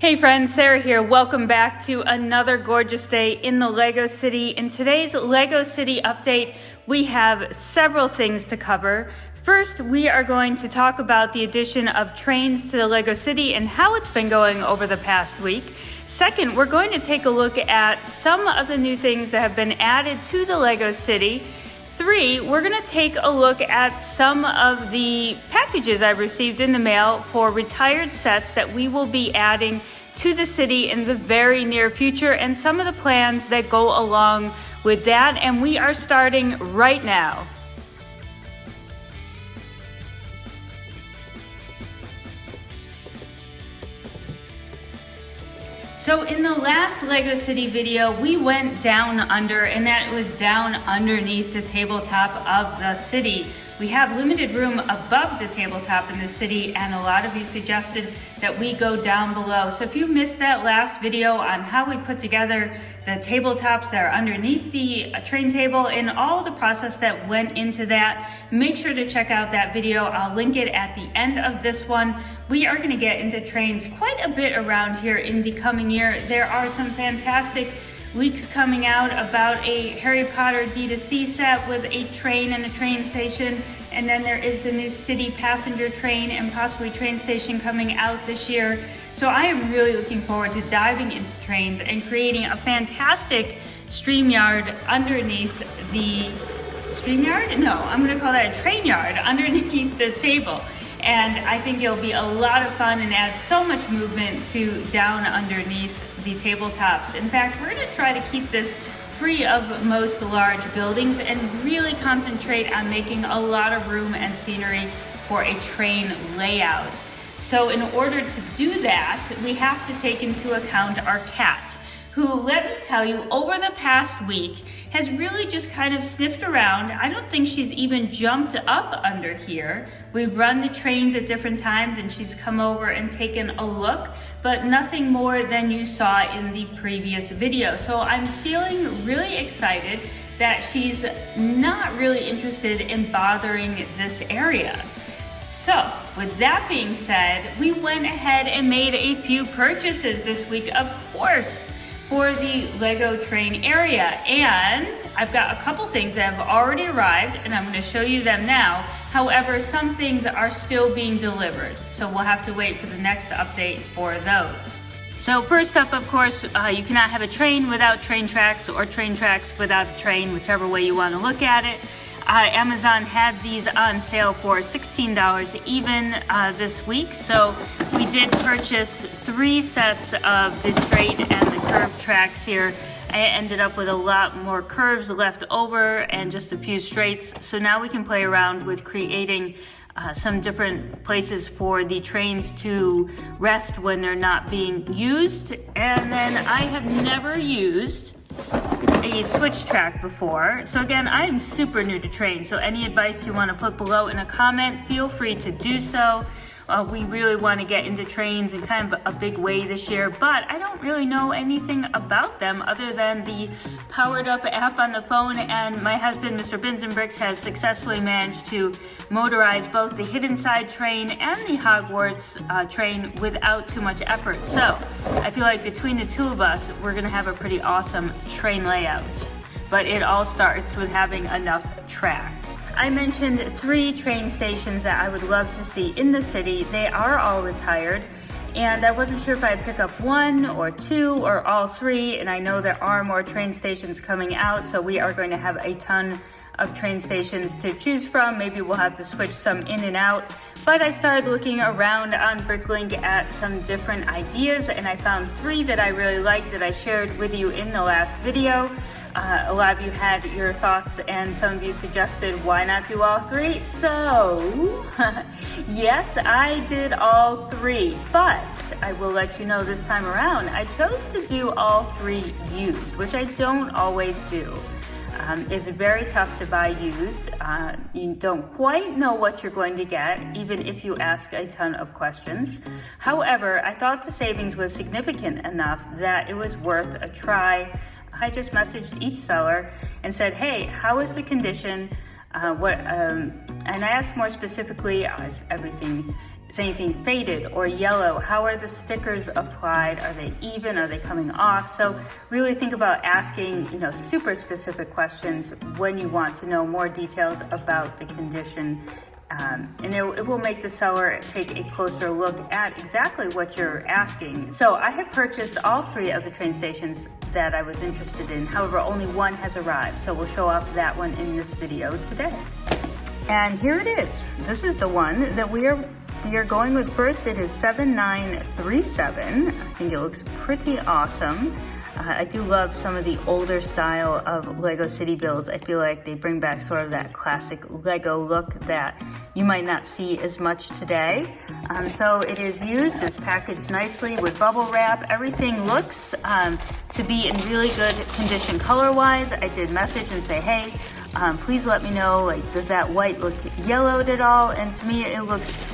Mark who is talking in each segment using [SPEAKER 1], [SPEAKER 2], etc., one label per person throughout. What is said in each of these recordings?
[SPEAKER 1] Hey friends, Sarah here. Welcome back to another gorgeous day in the Lego City. In today's Lego City update, we have several things to cover. First, we are going to talk about the addition of trains to the Lego City and how it's been going over the past week. Second, we're going to take a look at some of the new things that have been added to the Lego City. 3, we're going to take a look at some of the packages I've received in the mail for retired sets that we will be adding to the city in the very near future and some of the plans that go along with that. And we are starting right now. So in the last Lego City video, we went down under, and that was down underneath the tabletop of the city. We have limited room above the tabletop in the city, and a lot of you suggested that we go down below. So if you missed that last video on how we put together the tabletops that are underneath the train table and all the process that went into that, make sure to check out that video. I'll link it at the end of this one. We are going to get into trains quite a bit around here in the coming year. There are some fantastic leaks coming out about a Harry Potter D2C set with a train and a train station, and then there is the new city passenger train and possibly train station coming out this year. So I am really looking forward to diving into trains and creating a fantastic stream yard underneath the I'm going to call that a train yard underneath the table. And I think it'll be a lot of fun and add so much movement to down underneath the tabletops. In fact, we're going to try to keep this free of most large buildings and really concentrate on making a lot of room and scenery for a train layout. So in order to do that, we have to take into account our cat, who, let me tell you, over the past week has really just kind of sniffed around. I don't think she's even jumped up under here. We've run the trains at different times and she's come over and taken a look, but nothing more than you saw in the previous video. So I'm feeling really excited that she's not really interested in bothering this area. So, with that being said, we went ahead and made a few purchases this week, of course, for the Lego train area. And I've got a couple things that have already arrived and I'm going to show you them now. However, some things are still being delivered, so we'll have to wait for the next update for those. So first up, of course, you cannot have a train without train tracks or train tracks without a train, whichever way you want to look at it. Amazon had these on sale for $16 even this week. So we did purchase 3 sets of the straight and the curved tracks here. I ended up with a lot more curves left over and just a few straights. So now we can play around with creating some different places for the trains to rest when they're not being used. And then I have never used a switch track before. So again, I am super new to trains, so any advice you want to put below in a comment, feel free to do so. We really want to get into trains in kind of a big way this year, but I don't really know anything about them other than the powered up app on the phone, and my husband, Mr. Bins and Bricks, has successfully managed to motorize both the Hidden Side train and the Hogwarts train without too much effort. So I feel like between the two of us, we're going to have a pretty awesome train layout. But it all starts with having enough track. I mentioned 3 train stations that I would love to see in the city. They are all retired, and I wasn't sure if I'd pick up 1 or 2 or all 3, and I know there are more train stations coming out, so we are going to have a ton of train stations to choose from. Maybe we'll have to switch some in and out, but I started looking around on Bricklink at some different ideas, and I found 3 that I really liked that I shared with you in the last video. A lot of you had your thoughts and some of you suggested why not do all 3. So yes, I did all 3, but I will let you know this time around I chose to do all 3 used, which I don't always do. It's very tough to buy used. You don't quite know what you're going to get, even if you ask a ton of questions. However, I thought the savings was significant enough that it was worth a try. I just messaged each seller and said, hey, how is the condition? And I asked more specifically, is everything Is anything faded or yellow? How are the stickers applied? Are they even? Are they coming off? So really think about asking, super specific questions when you want to know more details about the condition. And it will make the seller take a closer look at exactly what you're asking. So I have purchased all 3 of the train stations that I was interested in. However, only one has arrived. So we'll show off that one in this video today. And here it is. This is the one that we are going with first. It is 7937. I think it looks pretty awesome. I do love some of the older style of Lego City builds. I feel like they bring back sort of that classic Lego look that you might not see as much today. So it is used, it's packaged nicely with bubble wrap. Everything looks to be in really good condition color-wise. I did message and say, hey, please let me know, does that white look yellowed at all? And to me, it looks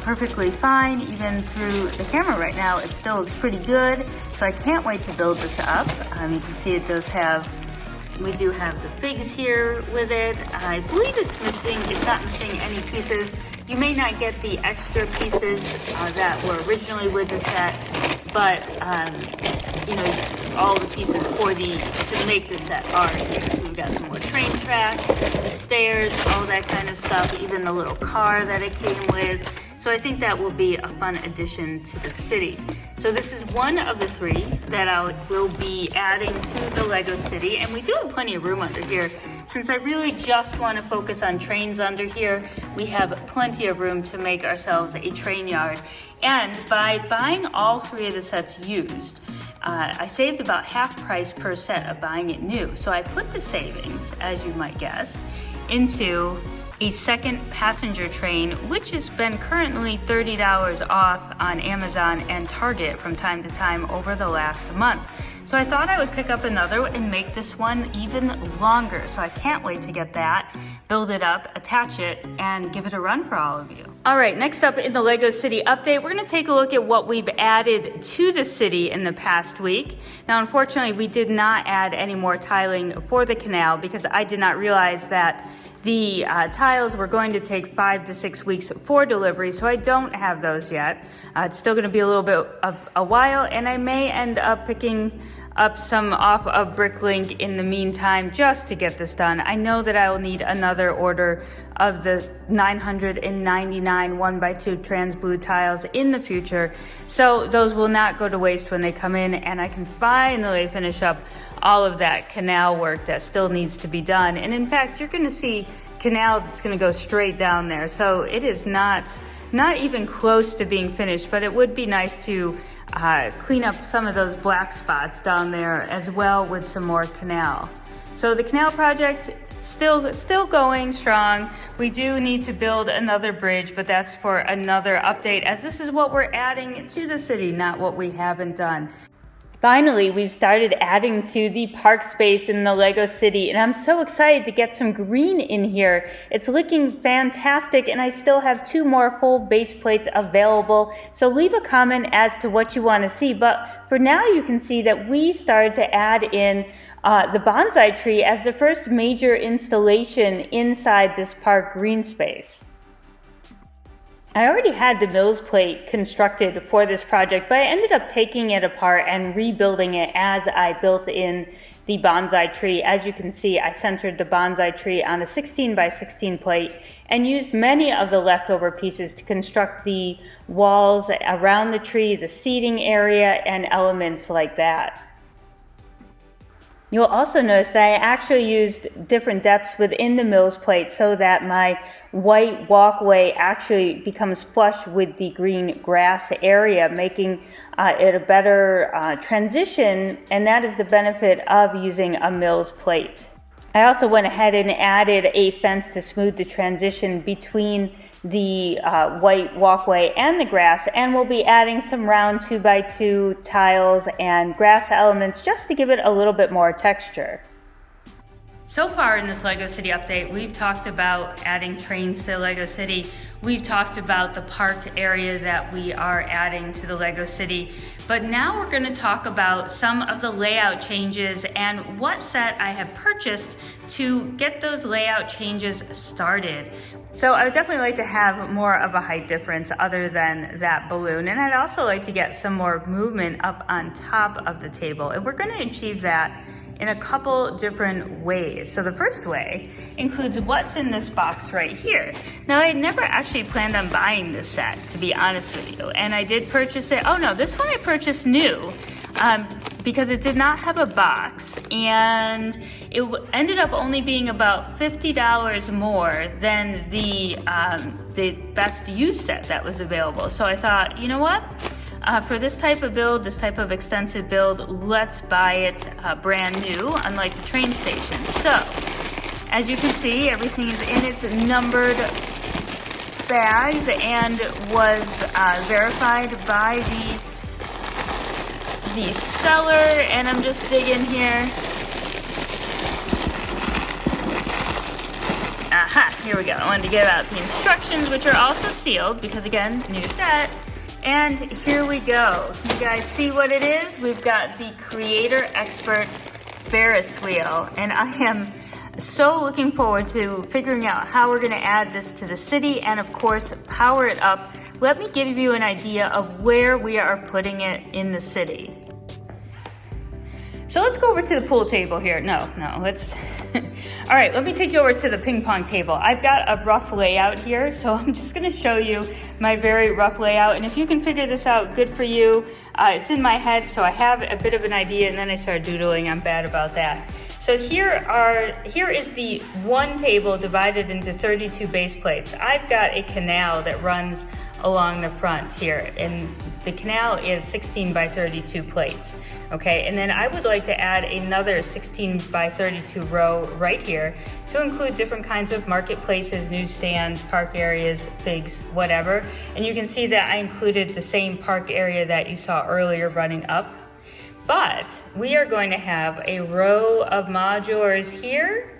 [SPEAKER 1] perfectly fine. Even through the camera right now, it still looks pretty good. So I can't wait to build this up. You can see we do have the figs here with it. I believe it's not missing any pieces. You may not get the extra pieces that were originally with the set, but all the pieces to make the set are here. So we've got some more train track, the stairs, all that kind of stuff, even the little car that it came with. So I think that will be a fun addition to the city. So this is one of the 3 that I will be adding to the Lego City, and we do have plenty of room under here. Since I really just want to focus on trains under here, we have plenty of room to make ourselves a train yard. And by buying all 3 of the sets used, I saved about half price per set of buying it new. So I put the savings, as you might guess, into a second passenger train, which has been currently $30 off on Amazon and Target from time to time over the last month. So I thought I would pick up another and make this one even longer. So I can't wait to get that, build it up, attach it, and give it a run for all of you. All right, next up in the Lego City update, we're gonna take a look at what we've added to the city in the past week. Now, unfortunately, we did not add any more tiling for the canal because I did not realize that the tiles were going to take 5 to 6 weeks for delivery, so I don't have those yet. It's still gonna be a little bit of a while, and I may end up picking up some off of Bricklink in the meantime just to get this done. I know that I will need another order of the 999 1x2 trans blue tiles in the future, so those will not go to waste when they come in, and I can finally finish up all of that canal work that still needs to be done. And in fact, you're gonna see canal that's gonna go straight down there, so it is not even close to being finished, but it would be nice to clean up some of those black spots down there as well with some more canal. So the canal project still going strong. We do need to build another bridge, but that's for another update, as this is what we're adding to the city, not what we haven't done. Finally, we've started adding to the park space in the Lego City, and I'm so excited to get some green in here. It's looking fantastic, and I still have 2 more full base plates available. So leave a comment as to what you want to see. But for now, you can see that we started to add in the bonsai tree as the first major installation inside this park green space. I already had the Mills plate constructed for this project, but I ended up taking it apart and rebuilding it as I built in the bonsai tree. As you can see, I centered the bonsai tree on a 16x16 plate and used many of the leftover pieces to construct the walls around the tree, the seating area, and elements like that. You'll also notice that I actually used different depths within the Mills plate so that my white walkway actually becomes flush with the green grass area, making it a better transition, and that is the benefit of using a Mills plate. I also went ahead and added a fence to smooth the transition between the white walkway and the grass, and we'll be adding some round 2x2 tiles and grass elements just to give it a little bit more texture. So far in this LEGO City update, we've talked about adding trains to LEGO City. We've talked about the park area that we are adding to the LEGO City. But now we're going to talk about some of the layout changes and what set I have purchased to get those layout changes started. So I would definitely like to have more of a height difference other than that balloon. And I'd also like to get some more movement up on top of the table. And we're going to achieve that in a couple different ways. So the first way includes what's in this box right here. Now, I had never actually planned on buying this set, to be honest with you, and I did purchase it. Oh no, this one I purchased new because it did not have a box, and it ended up only being about $50 more than the best used set that was available. So I thought, you know what? For this type of build, this type of extensive build, let's buy it brand new, unlike the train station. So, as you can see, everything is in its numbered bags and was verified by the seller, and I'm just digging here. Aha, here we go. I wanted to give out the instructions, which are also sealed because, again, new set. And here we go. You guys see what it is? We've got the Creator Expert Ferris wheel, and I am so looking forward to figuring out how we're gonna add this to the city and of course power it up. Let me give you an idea of where we are putting it in the city. So let's go over to the pool table here. No, let's, all right, let me take you over to the ping pong table. I've got a rough layout here, so I'm just gonna show you my very rough layout, and if you can figure this out, good for you. It's in my head, so I have a bit of an idea, and then I start doodling. I'm bad about that. So here is the one table divided into 32 base plates. I've got a canal that runs along the front here, and the canal is 16 by 32 plates, okay? And then I would like to add another 16 by 32 row right here to include different kinds of marketplaces, newsstands, park areas, figs, whatever. And you can see that I included the same park area that you saw earlier running up. But we are going to have a row of modulars here,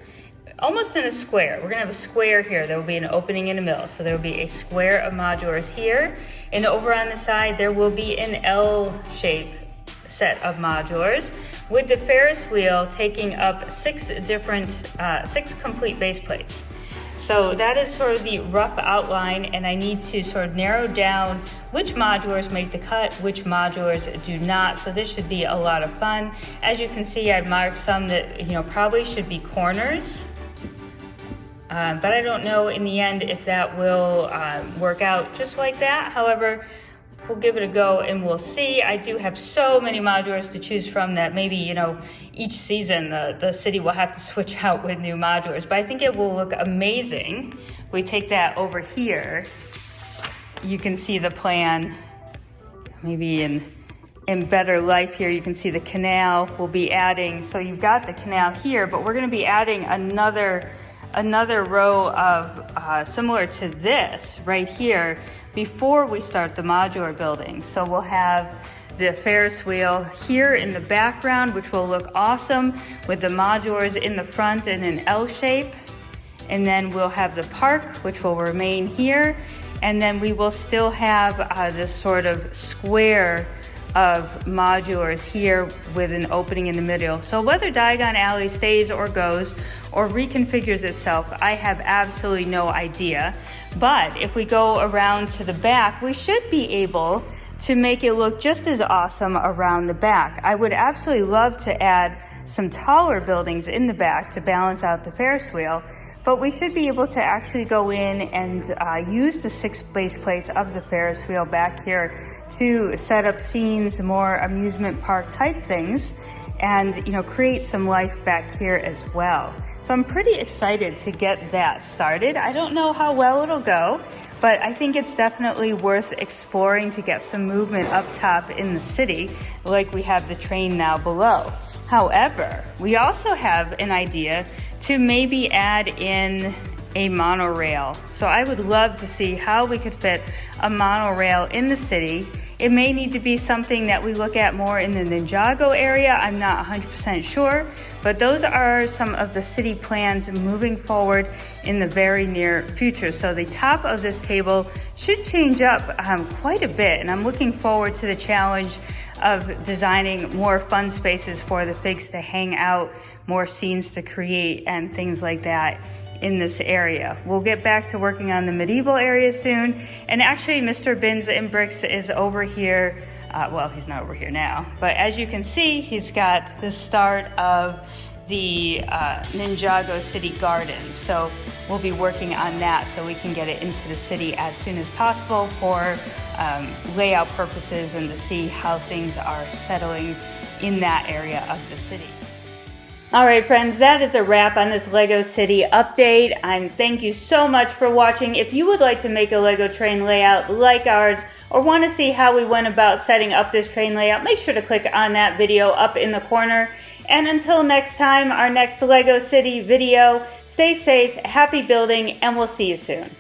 [SPEAKER 1] almost in a square. We're gonna have a square here. There will be an opening in the middle. So there will be a square of modulars here. And over on the side, there will be an L-shaped set of modulars with the Ferris wheel taking up six complete base plates. So that is sort of the rough outline, and I need to sort of narrow down which modulars make the cut, which modulars do not. So this should be a lot of fun. As you can see, I've marked some that probably should be corners. But I don't know in the end if that will work out just like that. However, we'll give it a go and we'll see. I do have so many modulars to choose from that maybe, each season the city will have to switch out with new modulars. But I think it will look amazing. We take that over here. You can see the plan maybe in better life here. You can see the canal we'll be adding. So you've got the canal here, but we're going to be adding another row of similar to this right here before we start the modular building. So we'll have the Ferris wheel here in the background, which will look awesome with the modulars in the front in an L shape. And then we'll have the park, which will remain here. And then we will still have this sort of square of modulars here with an opening in the middle. So whether Diagon Alley stays or goes or reconfigures itself, I have absolutely no idea. But if we go around to the back, we should be able to make it look just as awesome around the back. I would absolutely love to add some taller buildings in the back to balance out the Ferris wheel, but we should be able to actually go in and use the 6 base plates of the Ferris wheel back here to set up scenes, more amusement park type things, and create some life back here as well. So I'm pretty excited to get that started. I don't know how well it'll go, but I think it's definitely worth exploring to get some movement up top in the city, like we have the train now below. However, we also have an idea to maybe add in a monorail. So I would love to see how we could fit a monorail in the city It may need to be something that we look at more in the Ninjago area. I'm not 100% sure, but those are some of the city plans moving forward in the very near future. So the top of this table should change up quite a bit, and I'm looking forward to the challenge of designing more fun spaces for the figs to hang out, more scenes to create, and things like that in this area. We'll get back to working on the medieval area soon. And actually, Mr. Bins and Bricks is over here. Well, he's not over here now, but as you can see, he's got the start of the Ninjago City Gardens. So we'll be working on that so we can get it into the city as soon as possible for layout purposes and to see how things are settling in that area of the city. All right, friends, that is a wrap on this Lego City update. Thank you so much for watching. If you would like to make a Lego train layout like ours, or want to see how we went about setting up this train layout, make sure to click on that video up in the corner. And until next time, our next Lego City video, stay safe, happy building, and we'll see you soon.